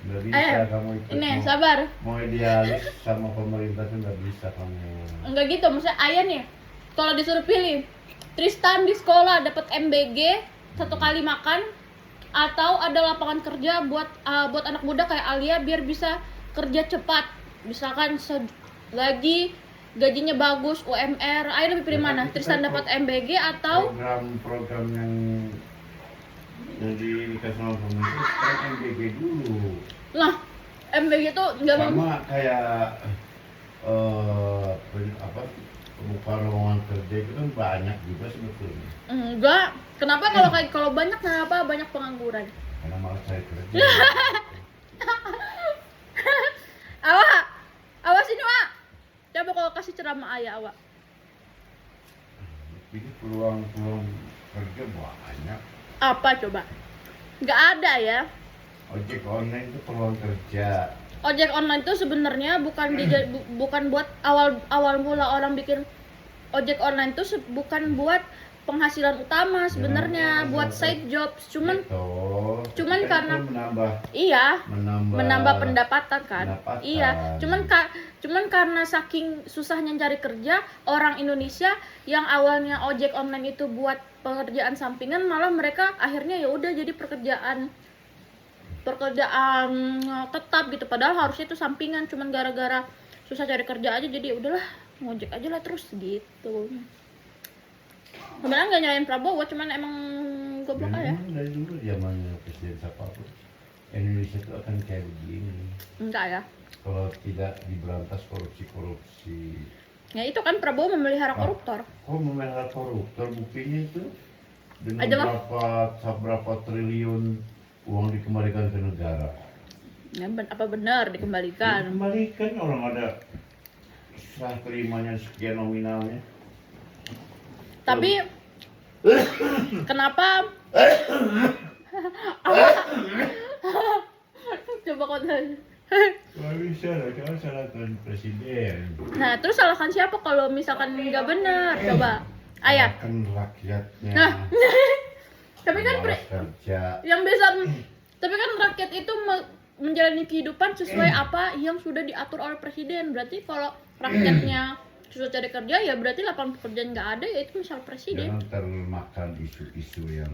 Nggak bisa kamu ikut ini sabar. mau idealis sama pemerintah tuh nggak bisa kamu. Enggak gitu, maksudnya ayah nih kalau disuruh pilih Tristan di sekolah dapat MBG 1 kali makan, atau ada lapangan kerja buat anak muda kayak Alia biar bisa kerja cepat, misalkan gajinya bagus, UMR. Ayah lebih pilih mana? Tristan dapat MBG atau program yang dikasih sama pemerintah sekarang MBG dulu. Nah, MBG itu nggak sama kayak apa, buka lowongan kerja itu kan banyak juga sebetulnya. Enggak. Kenapa kalau banyak, kenapa banyak pengangguran? Karena malas cari kerja. Awas ini, Wak. Coba kalau kasih ceramah ayah, Wak. Ini peluang kerja banyak. Apa coba? Nggak ada ya. Ojek online itu peluang kerja. Ojek online itu sebenarnya bukan buat awal mula orang bikin ojek online itu bukan buat penghasilan utama sebenarnya, buat side jobs. Cuman karena menambah pendapatan kan. Iya, cuman karena saking susahnya cari kerja, orang Indonesia yang awalnya ojek online itu buat pekerjaan sampingan, malah mereka akhirnya ya udah jadi pekerjaan tetap gitu, padahal harusnya itu sampingan, cuman gara-gara susah cari kerja aja jadi udahlah ngojek aja lah terus gitu. Sebenarnya nggak nyalain Prabowo, cuman emang goblok aja. Dari dulu zamannya presiden siapapun Indonesia itu akan kayak begini. Enggak ya. Kalau tidak diberantas korupsi. Ya itu kan Prabowo memelihara koruptor. Kok memelihara koruptor? Buktinya itu dengan berapa triliun uang dikembalikan ke negara. Ya, apa benar dikembalikan? Dikembalikan, orang ada serah terimanya sekian nominalnya. Tapi kenapa? Coba kau tanya. Gak bisa lah, jangan salahkan presiden. Nah, terus salahkan siapa kalau misalkan nggak benar? Coba, ayah. Kan rakyatnya. Nah, tapi kan kerja. yang bisa, tapi kan rakyat itu menjalani kehidupan sesuai apa yang sudah diatur oleh presiden. Berarti kalau rakyatnya susah cari kerja, ya berarti lapangan pekerjaan nggak ada, ya itu misal presiden. Jangan termakan isu-isu yang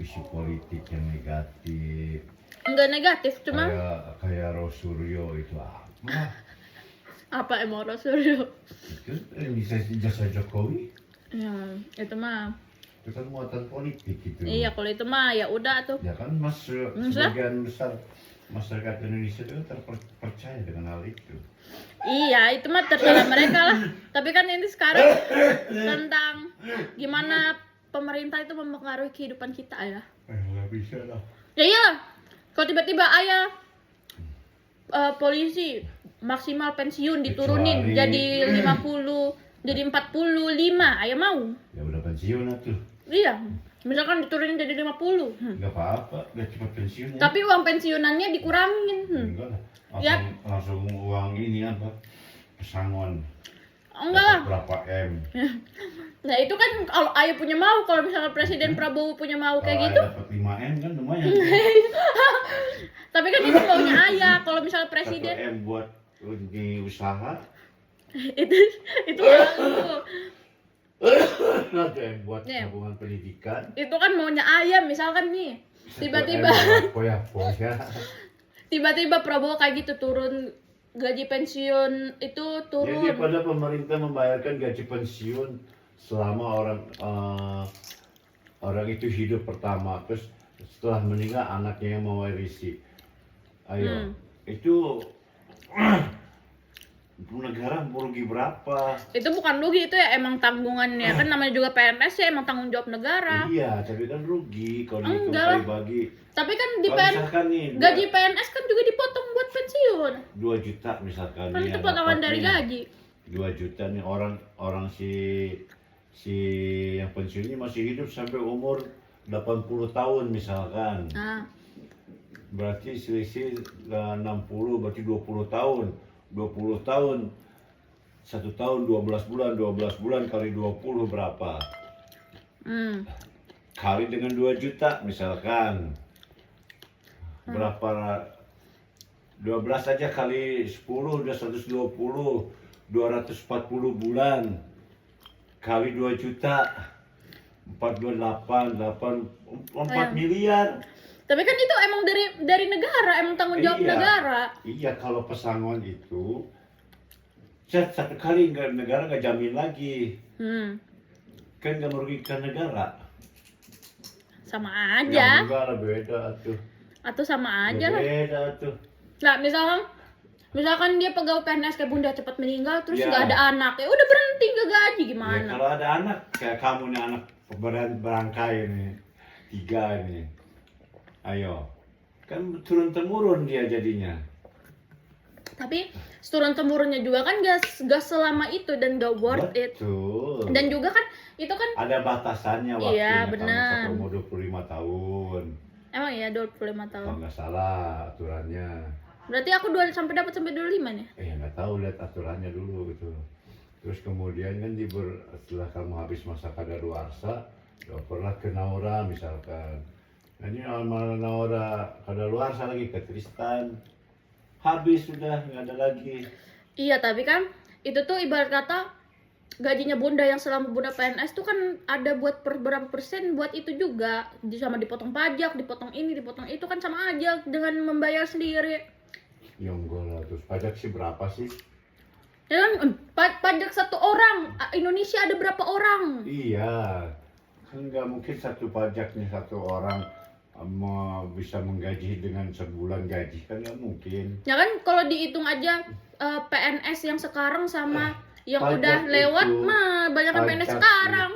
isu politik yang negatif. Enggak negatif, cuma kayak Rosuryo itu apa? Apa emang Rosuryo? Itu bisa jasa Jokowi. Ya, itu mah. Itu kan muatan politik itu. Iya, kalau itu mah ya udah tuh. Ya kan sebagian besar masyarakat Indonesia itu terpercaya dengan hal itu. Iya, itu mah terserah mereka lah. Tapi kan ini sekarang tentang gimana pemerintah itu mempengaruhi kehidupan kita ya. Nggak bisa lah. Ya iyalah. Kalau tiba-tiba ayah polisi maksimal pensiun diturunin jadi 50, jadi 45, ayah mau? Ya udah pensiun atuh. Iya. Misalkan diturunin jadi 50. Enggak apa-apa, udah cepat pensiun ya. Tapi uang pensiunannya dikurangin. Enggak lah. Langsung uang ini apa? Pesangon. Enggak lah. Berapa M? Nah itu kan kalau ayah punya mau, kalau misalnya Presiden Prabowo punya mau kayak gitu. Kalau dapat 5 M kan lumayan. Tapi kan itu maunya ayah. Kalau misalnya presiden 1 M buat di usaha. itu aku. 1 M buat tabungan pendidikan. Itu kan maunya ayah, misalkan nih tiba-tiba tiba-tiba Prabowo kayak gitu turun gaji pensiun itu turun. Jadi pada pemerintah membayarkan gaji pensiun selama orang itu hidup pertama, terus setelah meninggal anaknya yang mewarisi. Ayo, itu negara merugi berapa? Itu bukan rugi, itu ya emang tanggungannya, kan namanya juga PNS ya, emang tanggung jawab negara. Iya, tapi kan rugi kalau dihitung bagi. Tapi kan di gaji PNS kan juga dipotong buat pensiun. 2 juta misalkan. Kan itu potongan dari gaji. 2 juta nih orang si yang pensiunnya masih hidup sampai umur 80 tahun misalkan. Berarti selisih 60, berarti 20 tahun. 20 tahun 1 tahun 12 bulan kali 20 berapa? Kali dengan 2 juta misalkan. berapa 12 aja kali 10 udah 120, 240 bulan kali 2 juta 428 4 miliar. Tapi kan itu emang dari negara, emang tanggung jawab negara. Iya, kalau pesangon itu satu kali negara nggak jamin lagi. Kan nggak merugikan negara. Sama aja. Ya enggak lah, beda tuh. Atau sama aja lah. Beda tuh. Nah, misalkan dia pegawai PNS kayak bunda cepat meninggal terus Ya. nggak ada anak, ya udah berhenti nggak gaji gimana? Ya, kalau ada anak kayak kamu nih, anak berangkai nih 3 nih. Ayo. Kan turun temurun dia jadinya. Tapi turun temurunnya juga kan gak selama itu dan gak worth it. Betul. Dan juga kan itu kan Ada batasannya waktunya. Iya, benar. Kamu umur 25 tahun. emang ya 25 tahun. Kalau nggak salah aturannya. Berarti aku dapat sampai 25 nih. Nggak tahu, lihat aturannya dulu gitu. Terus kemudian kan setelah kamu habis masa kadaluarsa, pernah ke Naura misalkan. Nah ini malah Naura kadaluarsa lagi ke Tristan. Habis sudah, nggak ada lagi. Iya, tapi kan itu tuh ibarat kata gajinya bunda yang selama bunda PNS tuh kan ada buat berapa persen buat itu juga. Sama dipotong pajak, dipotong ini, dipotong itu kan sama aja dengan membayar sendiri. Ya enggak lah, terus pajak sih berapa sih? Ya kan pajak satu orang, Indonesia ada berapa orang? Iya, kan nggak mungkin satu pajaknya satu orang bisa menggaji dengan sebulan gaji, kan nggak mungkin. Ya kan kalau dihitung aja PNS yang sekarang sama yang Pajak udah lewat itu- mah banyak kan PNS Pajak sekarang.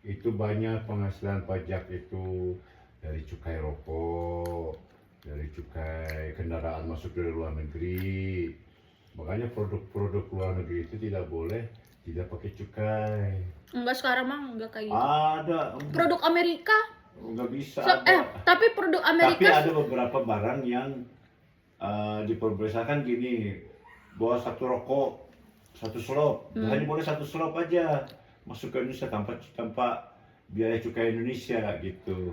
itu banyak penghasilan pajak itu dari cukai rokok, dari cukai kendaraan masuk dari luar negeri. Makanya produk-produk luar negeri itu tidak boleh tidak pakai cukai. Enggak, sekarang mah enggak kayak gitu. Ada, Produk Amerika nggak bisa. tapi produk Tapi Amerika ada beberapa barang yang diperbolehkan gini, bawa satu rokok, satu slop, hanya boleh satu slop aja masuk ke Indonesia tanpa biaya cukai Indonesia gitu.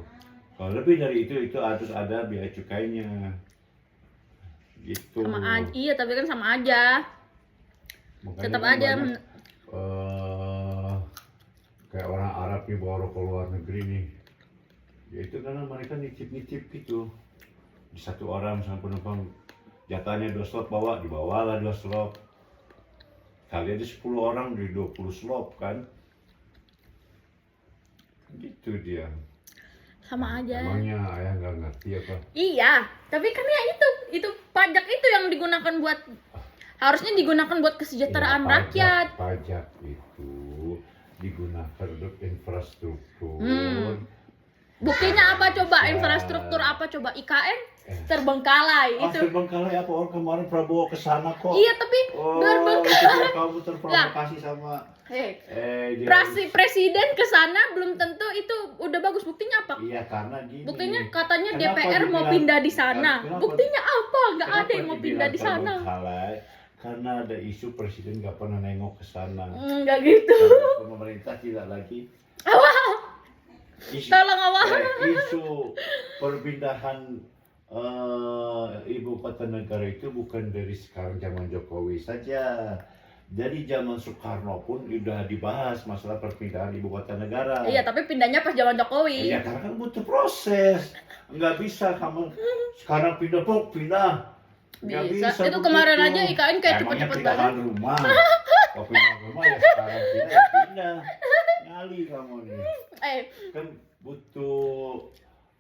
Kalau lebih dari itu harus ada biaya cukainya gitu. sama aja. Iya, tapi kan sama aja. Makanya Tetap kan aja. banyak, kayak orang Arab nih bawa rokok luar negeri nih, ya itu karena mereka nitip-nitip gitu. Di satu orang sama penumpang jatahnya 2 slot, dibawalah 2 slot. Kali aja 10 orang di 20 slot kan. Gitu dia. Sama aja. Emangnya ayah nggak ngerti apa? Iya, tapi kan ya itu pajak itu yang digunakan buat, harusnya digunakan buat kesejahteraan Ya, rakyat. Pajak itu digunakan untuk infrastruktur. Buktinya apa coba? Ya. Infrastruktur apa coba? IKN terbengkalai itu. Terbengkalai apa? Orang kemarin Prabowo ke sana kok. Iya, tapi terbengkalai. Itu kamu terprovokasi sama Hei, dia. presiden ke sana belum tentu itu udah bagus. Buktinya apa? Iya, karena gini. Buktinya katanya Kenapa DPR mau dibilang- pindah di sana. Kenapa- Buktinya apa? Nggak ada kenapa yang mau dibilang pindah di sana. terbengkalai? Karena ada isu presiden nggak pernah nengok ke sana. Nggak gitu. Karena pemerintah tidak lagi. Isu, Tolong awal. isu perpindahan ibu kota negara itu bukan dari sekarang zaman Jokowi saja. Dari zaman Soekarno pun udah dibahas masalah perpindahan ibu kota negara. Iya, tapi pindahnya pas zaman Jokowi. Iya, karena kan butuh proses. Nggak bisa kamu sekarang pindah. Nggak Bisa. Itu kemarin aja IKN kayak cepet-cepet banget. banget. Rumah. Kalau pindah rumah ya sekarang pindah. Nyali kamu nih. Kan butuh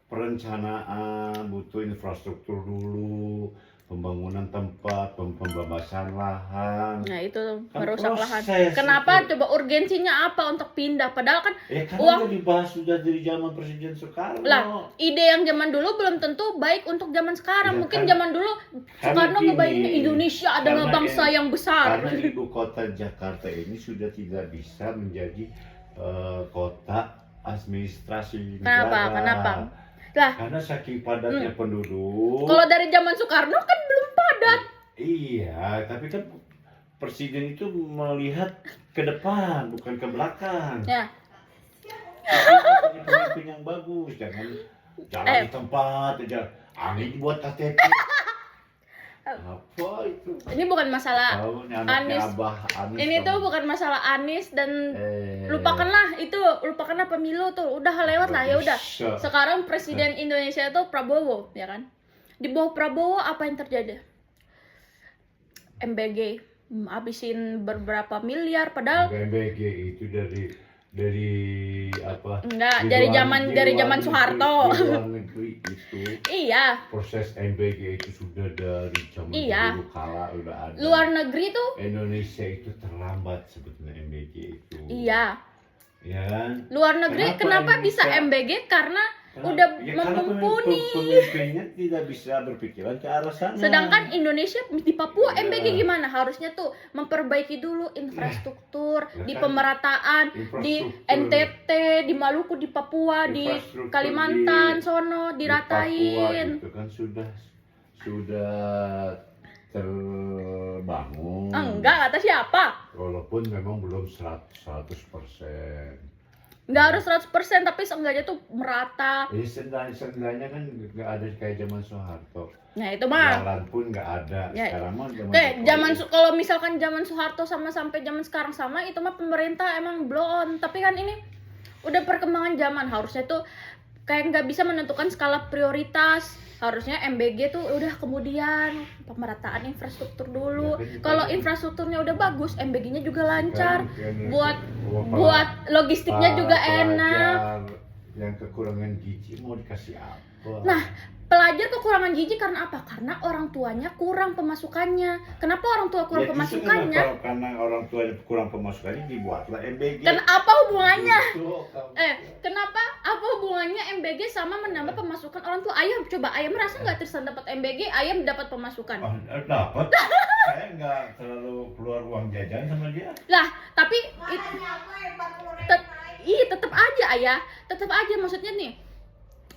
perencanaan, butuh infrastruktur dulu, pembangunan tempat, pembebasan lahan. Nah, itu Kan merusak lahan. proses Kenapa itu. coba urgensinya apa untuk pindah? Padahal kan Karena uang- udah dibahas sudah dari zaman Presiden Soekarno. lah, ide yang zaman dulu belum tentu baik untuk zaman sekarang. Ya, Mungkin kan- zaman dulu karena Soekarno gini, ngebayangin Indonesia adalah karena bangsa yang besar. Karena ibu kota Jakarta ini sudah tidak bisa menjadi kota administrasi negara. Kenapa? Lah, Karena saking padatnya penduduk. kalau dari zaman Soekarno kan belum padat. Iya, tapi kan presiden itu melihat ke depan, bukan ke belakang. Ya, Jadi pemimpin yang bagus, jangan jalan di tempat aja. Ani buat KTP. Apa itu? Ini bukan masalah Tahu nih anaknya Anies. Abah Anies. Ini tuh bukan masalah Anies dan lupakanlah itu, lupakanlah pemilu tuh, udah lewat lah ya udah. Bisa. Sekarang presiden Indonesia itu Prabowo, ya kan? Di bawah Prabowo apa yang terjadi? MBG habisin beberapa miliar padahal MBG itu dari apa? enggak, Di dari luar- zaman di dari luar zaman negeri- Soeharto. Di luar negeri itu Iya, proses MBG itu sudah dari zaman Iya. dulu kala udah ada. luar negeri tuh Indonesia itu terlambat sebetulnya MBG itu. iya. Ya kan? Luar negeri kenapa bisa Indonesia- MBG? Karena Karena- udah karena mumpuni. pemimpinnya tidak bisa berpikiran ke arah sana. Sedangkan Indonesia di Papua Iya. MBG gimana? Harusnya tuh memperbaiki dulu infrastruktur Ya di kan, pemerataan di infrastruktur. NTT, di Maluku, di Papua, di Infrastruktur Kalimantan, di- sono di Papua diratain. itu kan sudah terbangun. Enggak, kata siapa? Walaupun memang belum 100%. Enggak harus 100%, tapi seenggaknya tuh merata. Jadi seenggaknya kan nggak ada kayak zaman Soeharto. Nah, itu mah. Jalan pun nggak ada. Ya. Sekarang mah zaman Oke, Jokowi. kalau misalkan zaman Soeharto sama sampai zaman sekarang sama, itu mah pemerintah emang blow on. Tapi kan ini udah perkembangan zaman, harusnya tuh kayak nggak bisa menentukan skala prioritas. Harusnya MBG tuh udah kemudian pemerataan infrastruktur dulu. Ya, kan, Kalau kan. infrastrukturnya udah bagus, MBG-nya juga lancar. Kan, Buat Bapak- buat logistiknya juga pelajar enak. yang kekurangan gizi mau dikasih apa? Nah, pelajar kekurangan gizi karena apa? Karena orang tuanya kurang pemasukannya. Kenapa orang tua kurang Ya, justru pemasukannya? karena orang tua kurang pemasukannya dibuatlah MBG. Dan apa hubungannya? Itu, Kenapa? Apa hubungannya MBG sama menambah pemasukan orang tua? Ayam, coba ayam merasa nggak Tristan dapat MBG, ayam dapat pemasukan. dapat. Saya nggak terlalu keluar uang jajan sama dia. Lah, tapi tetap aja ayah, tetap aja maksudnya nih.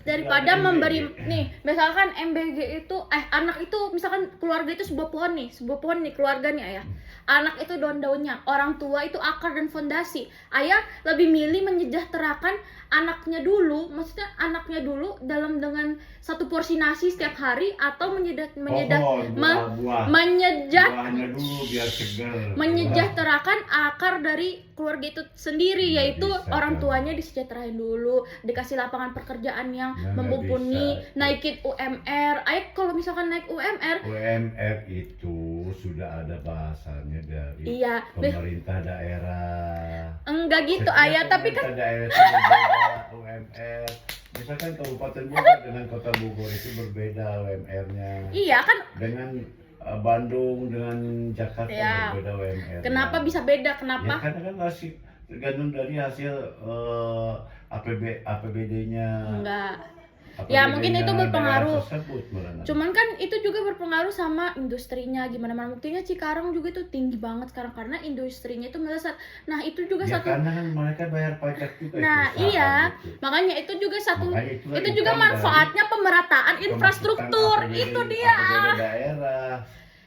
Daripada MBG. memberi nih, misalkan MBG itu anak itu misalkan keluarga itu sebuah pohon nih keluarga nih ayah. Anak itu daun-daunnya, orang tua itu akar dan fondasi. Ayah lebih milih menyejahterakan anaknya dulu, maksudnya anaknya dulu dengan satu porsi nasi setiap hari atau Pohon, buah-buah. Buahnya dulu biar segar. menyejahterakan akar dari keluarga itu sendiri, Nggak yaitu bisa, orang kan. tuanya disejahterain dulu, dikasih lapangan pekerjaan yang Nggak mumpuni, bisa. naikin UMR. Kalau misalkan naik UMR, UMR itu sudah ada bahasanya dari iya, pemerintah daerah. enggak gitu Setiap ayah, tapi kan pemerintah daerah itu berbeda UMR. Misalkan Kabupaten Bogor dengan Kota Bogor itu berbeda UMR-nya. iya kan. Dengan Bandung dengan Jakarta Ya. berbeda UMR. Kenapa bisa beda? Ya Kenapa? karena kan masih tergantung dari hasil APBD-nya. Enggak. Ya, mungkin itu berpengaruh. Cuman Cuman kan itu juga berpengaruh sama industrinya gimana. Buktinya Cikarang juga tuh tinggi banget sekarang karena industrinya itu melesat. Nah, itu juga ya satu. karena kan mereka bayar pajak juga. Nah, perusahaan iya. gitu. Makanya itu juga satu. Makanya Itu kan juga income manfaatnya pemerataan dari infrastruktur. pemasukan Itu APBD dia. daerah.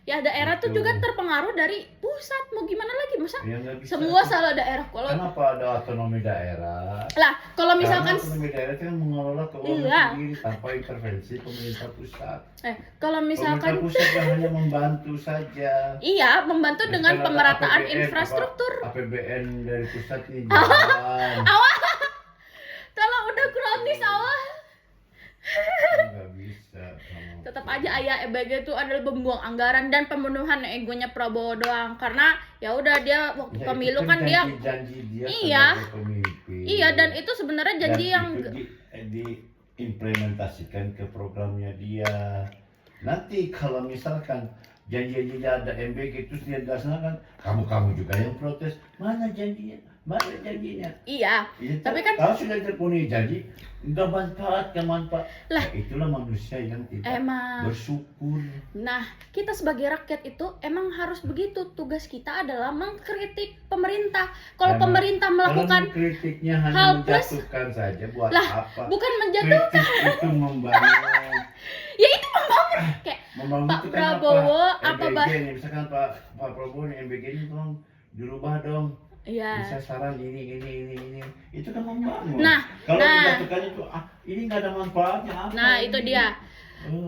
Ya daerah tuh Gitu. juga terpengaruh dari pusat. Mau gimana lagi? Masa Ya, nggak bisa. semua salah daerah? Kalau Kenapa ada otonomi daerah? lah, kalau misalkan Karena otonomi daerah itu kan mengelola keuangan Iya. sendiri tanpa intervensi pemerintah pusat. kalau misalkan Pemerintah pusat kan hanya membantu saja. iya, membantu dengan Misalkan ada pemerataan APBN, infrastruktur. APBN dari pusat ini jalan. Kalau udah kronis awal Nggak bisa. sama tetap sekali. aja ayah EBG itu adalah membuang anggaran dan pemenuhan egonya Prabowo doang, karena ya udah dia waktu Ya, pemilu itu kan dia janji dia Iya. sebagai pemimpin. iya, dan itu sebenarnya janji Dan yang itu diimplementasikan ke programnya dia. Nanti kalau misalkan janji-janjinya ada MBG itu dia dilaksanakan, kamu juga yang protes. Mana janjinya? Mana janjinya? iya. Ya, Tapi kan- kalau sudah terpenuhi janji, nggak manfaat. Lah. Ya, itulah manusia yang tidak Emang. bersyukur. Nah, kita sebagai rakyat itu emang harus begitu. Tugas kita adalah mengkritik pemerintah. Kalau Karena- pemerintah melakukan Kalau kritiknya hanya hal plus- menjatuhkan saja, buat Lah, apa? bukan menjatuh, Kritik itu membangun. ya itu membangun. Kayak Membangun Pak itu kan Prabowo, apa MBG bah- nih, misalkan Pak Prabowo nih MBG ini tolong dirubah dong. iya. Bisa saran ini. Itu kan membangun. Nah, kalau nah. dijatuhkan itu ini nggak ada manfaatnya apa? Nah, itu ini? dia.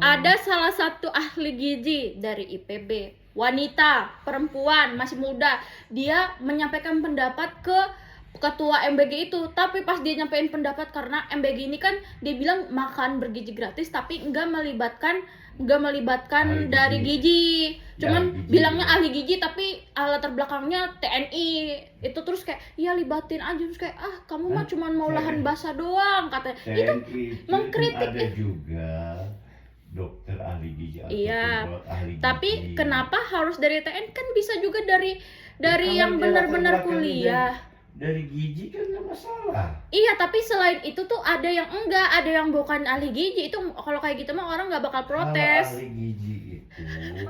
Ada salah satu ahli gizi dari IPB, wanita, perempuan, masih muda. Dia menyampaikan pendapat ke ketua MBG itu, tapi pas dia nyampein pendapat, karena MBG ini kan dia bilang makan bergizi gratis tapi nggak melibatkan Ahli dari gizi, Ya, cuman gizi bilangnya juga. ahli gizi tapi latar belakangnya TNI itu. Terus kayak ya libatin aja, terus kayak kamu mah Hah? cuman mau lahan basah doang katanya. Itu TNI itu mengkritik kan ada juga dokter ahli gizi atau iya, perawat ahli tapi gizi. kenapa harus dari TNI? Kan bisa juga dari Kalau yang dia latar benar-benar belakangnya kuliah. dari gizi kan nggak masalah. Iya, tapi selain itu tuh ada yang enggak, ada yang bukan ahli gizi. Itu kalau kayak gitu mah orang nggak bakal Kalau protes. ahli gizi itu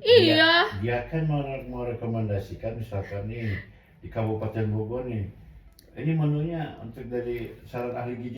Iya. dia kan mau rekomendasikan misalkan nih di Kabupaten Bogor nih, ini menunya untuk dari saran ahli gizi